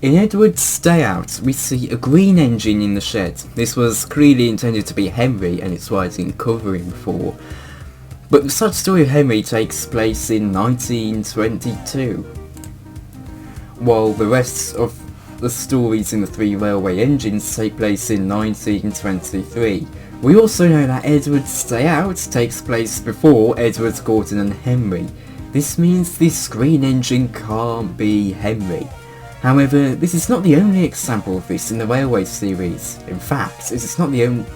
In Edward's Day Out, we see a green engine in the shed. This was clearly intended to be Henry, and it's why I didn't cover him before. But the sad story of Henry takes place in 1922, while the rest of the stories in the three railway engines take place in 1923. We also know that Edward's Day Out takes place before Edward, Gordon and Henry. This means this green engine can't be Henry. However, this is not the only example of this in the railway series. In fact, it is not even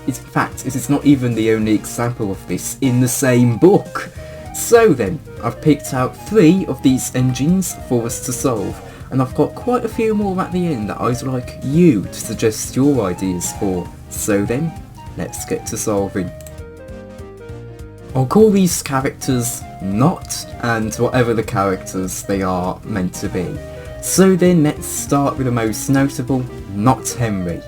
the only example of this in the same book. So then, I've picked out 3 of these engines for us to solve, and I've got quite a few more at the end that I'd like you to suggest your ideas for. So then, let's get to solving. I'll call these characters Not and whatever the characters they are meant to be. So then let's start with the most notable, Not Henry.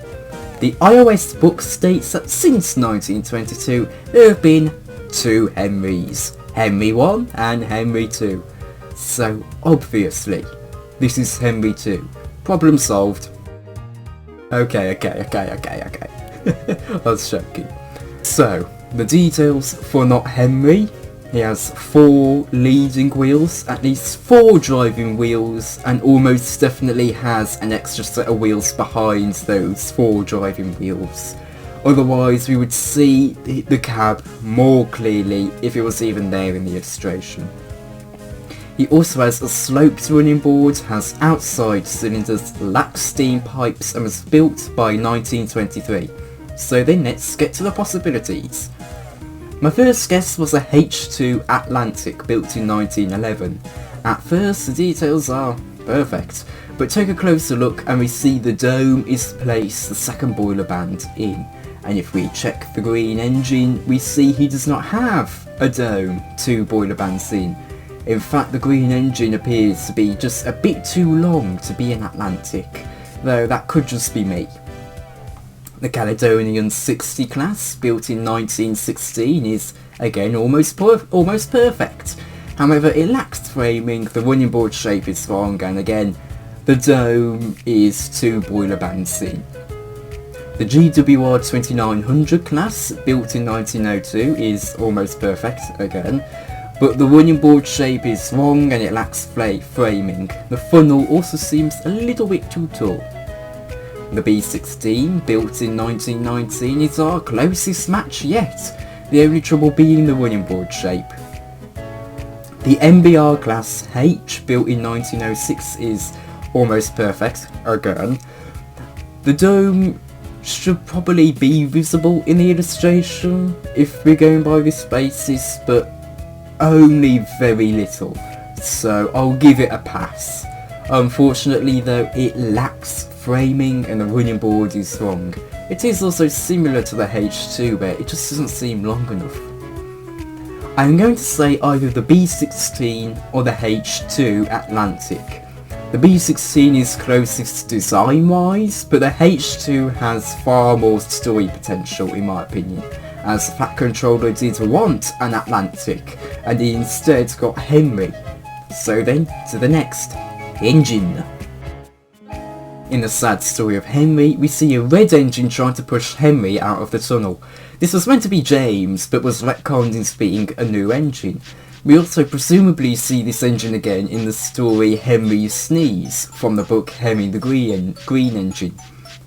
The iOS book states that since 1922 there have been 2 Henrys, Henry 1 and Henry 2. So obviously, this is Henry 2. Problem solved. Okay. I was joking. So, the details for Not Henry. He has 4 leading wheels, at least 4 driving wheels, and almost definitely has an extra set of wheels behind those 4 driving wheels. Otherwise we would see the cab more clearly if it was even there in the illustration. He also has a sloped running board, has outside cylinders, lacks steam pipes, and was built by 1923. So then let's get to the possibilities. My first guess was a H2 Atlantic built in 1911. At first the details are perfect, but take a closer look and we see the dome is placed the second boiler band in. And if we check the green engine, we see he does not have a dome 2 boiler bands in. In fact, the green engine appears to be just a bit too long to be an Atlantic, though that could just be me. The Caledonian 60 class, built in 1916, is again almost perfect. However, it lacks framing, the running board shape is wrong, and again, the dome is 2 boiler bands in. The GWR 2900 class, built in 1902, is almost perfect again, but the running board shape is wrong and it lacks framing. The funnel also seems a little bit too tall. The B16, built in 1919, is our closest match yet, the only trouble being the running board shape. The MBR Class H, built in 1906, is almost perfect, again. The dome should probably be visible in the illustration, if we're going by this basis, but only very little, so I'll give it a pass. Unfortunately though, it lacks framing and the running board is wrong. It is also similar to the H2 where it just doesn't seem long enough. I'm going to say either the B16 or the H2 Atlantic. The B16 is closest design wise, but the H2 has far more story potential in my opinion, as the Fat Controller did want an Atlantic and he instead got Henry. So then, to the next engine. In the sad story of Henry, we see a red engine trying to push Henry out of the tunnel. This was meant to be James, but was retconned into being a new engine. We also presumably see this engine again in the story Henry Sneeze, from the book Henry the Green Engine.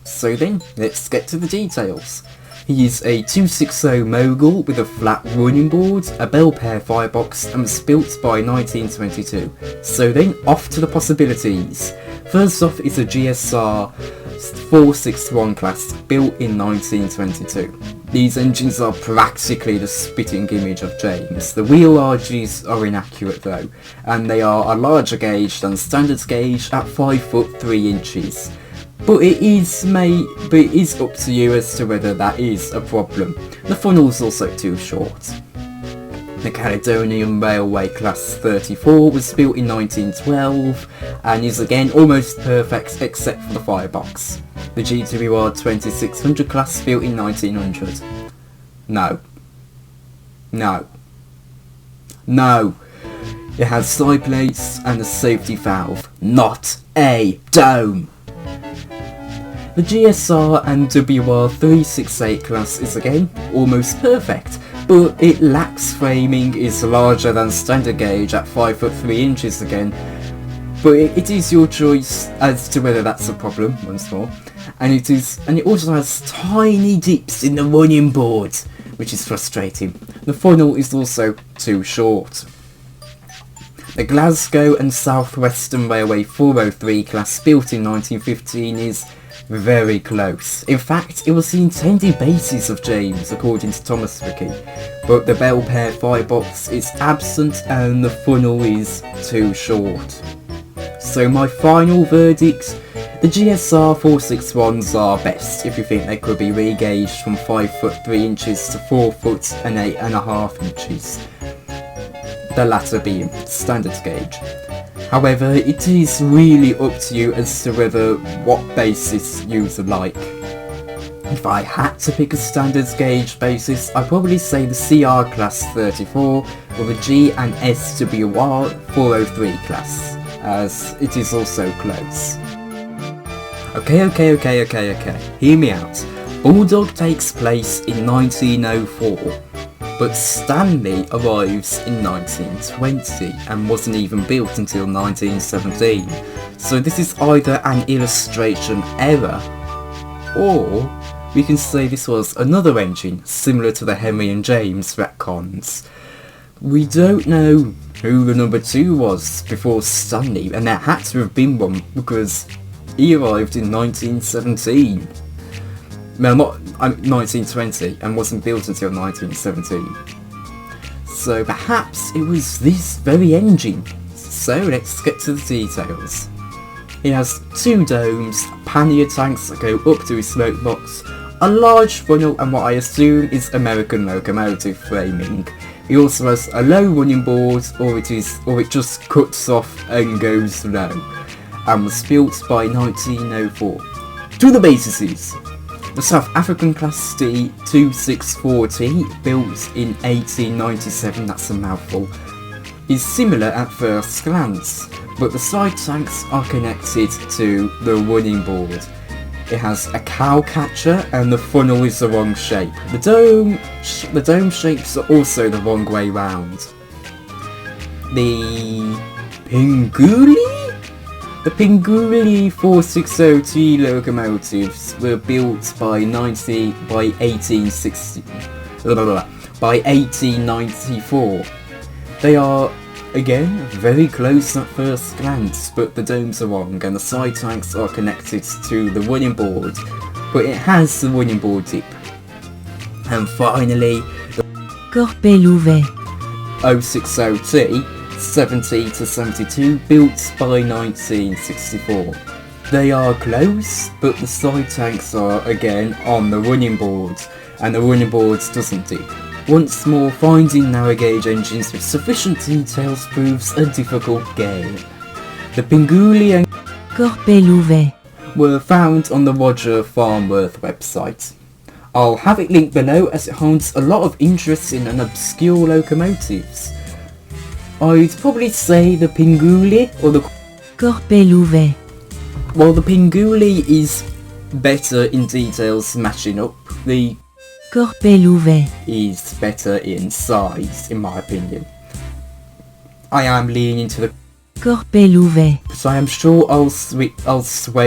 So then, let's get to the details. He is a 260 mogul with a flat running board, a bell pair firebox, and was built by 1922. So then, off to the possibilities. First off is a GSR 461 class, built in 1922. These engines are practically the spitting image of James. The wheel arches are inaccurate though, and they are a larger gauge than standard gauge at 5 foot 3 inches. But it is up to you as to whether that is a problem. The funnel is also too short. The Caledonian Railway Class 34 was built in 1912 and is again almost perfect except for the firebox. The GWR 2600 class built in 1900. No. It has side plates and a safety valve, not a dome. The GSR and WR368 class is again almost perfect, but it lacks framing, is larger than standard gauge at 5 foot 3 inches again, but it is your choice as to whether that's a problem, once more. And it also has tiny dips in the running board, which is frustrating. The funnel is also too short. The Glasgow and South Western Railway 403 class, built in 1915, is very close. In fact, it was the intended basis of James, according to Thomas Rickey, but the bell pair firebox is absent and the funnel is too short. So my final verdict: the GSR 461s are best if you think they could be re-gauged from 5 foot 3 inches to 4 foot and 8.5 inches, the latter being standard gauge. However, it is really up to you as to what basis you like. If I had to pick a standard gauge basis, I'd probably say the CR class 34 or the G and SWR 403 class, as it is also close. Okay, hear me out. Bulldog takes place in 1904, but Stanley arrives in 1920 and wasn't even built until 1917, so this is either an illustration error, or we can say this was another engine similar to the Henry and James retcons. We don't know who the number 2 was before Stanley, and there had to have been one because he arrived in 1917. Well, not 1920, and wasn't built until 1917. So perhaps it was this very engine. So let's get to the details. It has 2 domes, pannier tanks that go up to his smoke box, a large funnel, and what I assume is American locomotive framing. He also has a low running board, or it just cuts off and goes low, and was built by 1904. To the bases. The South African Class D 264T, built in 1897, that's a mouthful, is similar at first glance, but the side tanks are connected to the running board. It has a cow catcher and the funnel is the wrong shape. The dome shapes are also the wrong way round. The Pinguli 460T locomotives were built by 1894. They are, again, very close at first glance, but the domes are wrong and the side tanks are connected to the running board, but it has the running board dip. And finally, the Corpelouvet 060T 70 to 72, built by 1964. They are close, but the side tanks are again on the running board, and the running board doesn't dip. Once more, finding narrow gauge engines with sufficient details proves a difficult game. The Pinguli and Corpelouvet were found on the Roger Farnworth website. I'll have it linked below as it holds a lot of interesting and obscure locomotives. I'd probably say the Pinguli or the Corpelouvet. While the Pinguli is better in details matching up, the Corpelouvet is better in size, in my opinion. I am leaning to the Corpelouvet, but I am sure I'll sway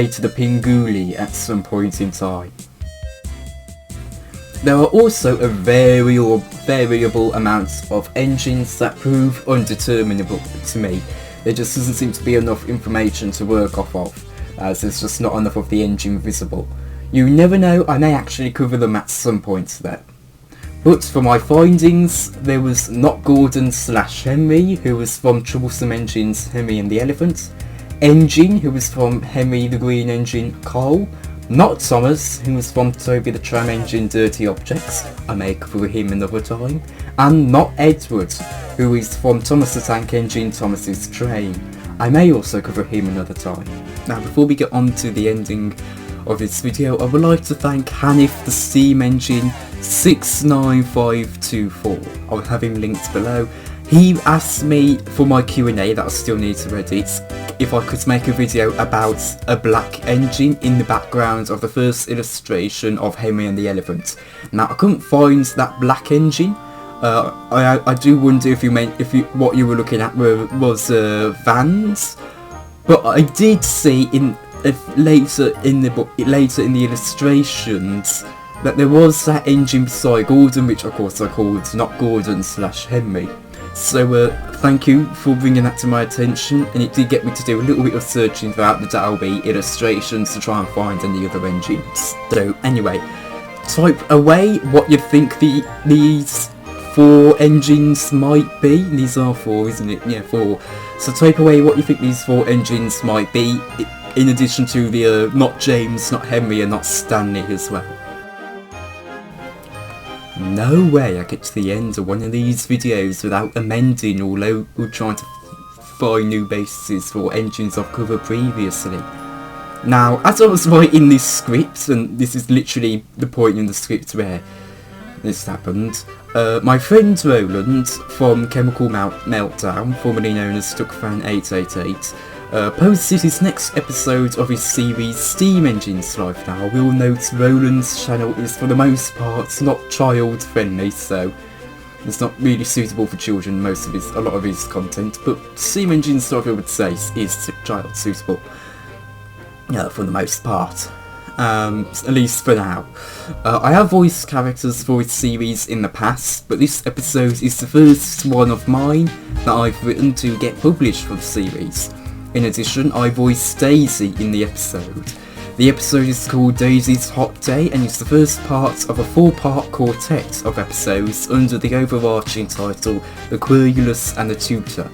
to the Pinguli at some point in time. There are also a variable amounts of engines that prove undeterminable to me. There just doesn't seem to be enough information to work off of, as there's just not enough of the engine visible. You never know, I may actually cover them at some point there. But for my findings, there was not Gordon / Henry, who was from Troublesome Engines Henry and the Elephant, Engine, who was from Henry the Green Engine Cole, not Thomas, who was from Toby the Tram Engine Dirty Objects, I may cover him another time, and not Edward, who is from Thomas the Tank Engine Thomas's Train. I may also cover him another time. Now before we get on to the ending of this video, I would like to thank Hanif the Steam Engine 69524. I'll have him linked below. He asked me for my Q&A that I still need to edit, if I could make a video about a black engine in the background of the first illustration of Henry and the Elephant. Now, I couldn't find that black engine. I do wonder if what you were looking at was vans, but I did see later in the illustrations that there was that engine beside Gordon, which of course I called Not Gordon / Henry. So thank you for bringing that to my attention, and it did get me to do a little bit of searching throughout the Dalby illustrations to try and find any other engines. So anyway, type away what you think these 4 engines might be. These are 4, isn't it? Yeah, 4. So type away what you think these 4 engines might be, in addition to the Not James, Not Henry, and Not Stanley as well. No way I get to the end of one of these videos without amending or trying to find new bases for engines I've covered previously. Now, as I was writing this script, and this is literally the point in the script where this happened, my friend Roland from Chemical Meltdown, formerly known as StuckFan888, posted his next episode of his series Steam Engine's Life. Now, I will note Roland's channel is for the most part not child friendly, so it's not really suitable for children, a lot of his content, but Steam Engine's Life I would say is child suitable, for the most part. At least for now. I have voiced characters for his series in the past, but this episode is the first one of mine that I've written to get published for the series. In addition, I voiced Daisy in the episode. The episode is called Daisy's Hot Day, and it's the first part of a 4-part quartet of episodes under the overarching title The Querulous and the Tutor.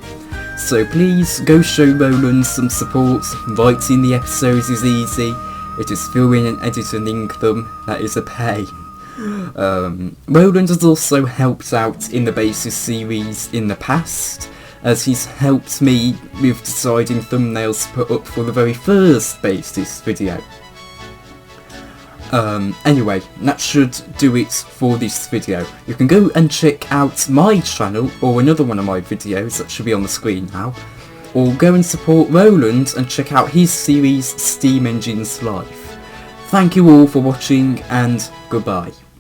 So please go show Roland some support. Writing the episodes is easy. It is filming and editing them that is a pain. Roland has also helped out in the Basis series in the past, as he's helped me with deciding thumbnails to put up for the very first Basis video. Anyway, that should do it for this video. You can go and check out my channel, or another one of my videos that should be on the screen now, or go and support Roland and check out his series Steam Engine's Life. Thank you all for watching, and goodbye.